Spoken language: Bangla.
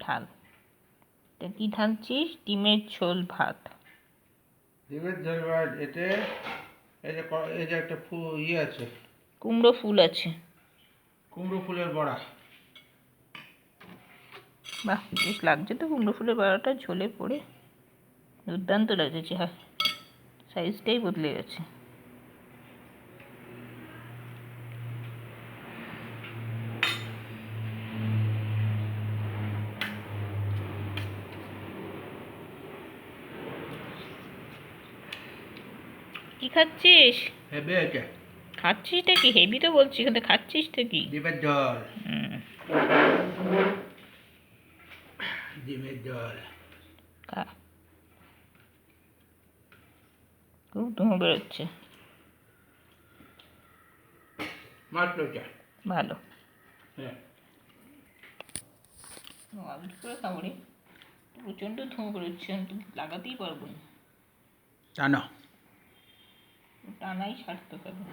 ঢাল। তা কি ঢালছিস? ডিমের ঝোল ভাত। ডিমের ঝোল ভাত। এতে এই যে একটা আছে, কুমড়ো ফুল আছে। কুমড়ো ফুলের বড়া। বাহ, বেশ লাগছে তো কুমড়ো ফুলের বড়াটা ঝোলে পড়ে, দুর্দান্ত লাগছে। হ্যাঁ, সাইজটাই বদলে গেছে। কি খাচ্ছিস? হেভি আছে। খাচ্ছিসটা কি? হেভি তো বলছি, কিন্তু খাচ্ছিসটা কি? ডিমের ঝোল। হুম, ডিমের ঝোল। খা। খুব ধুমো বেরোচ্ছে। মাত্র চা। ভালো। হ্যাঁ, আমি কি করে খাবো রে? প্রচণ্ড ধুমো বেরোচ্ছে, আমি তো লাগাতেই পারবো না। টানো। টানাই সার্থক হবে।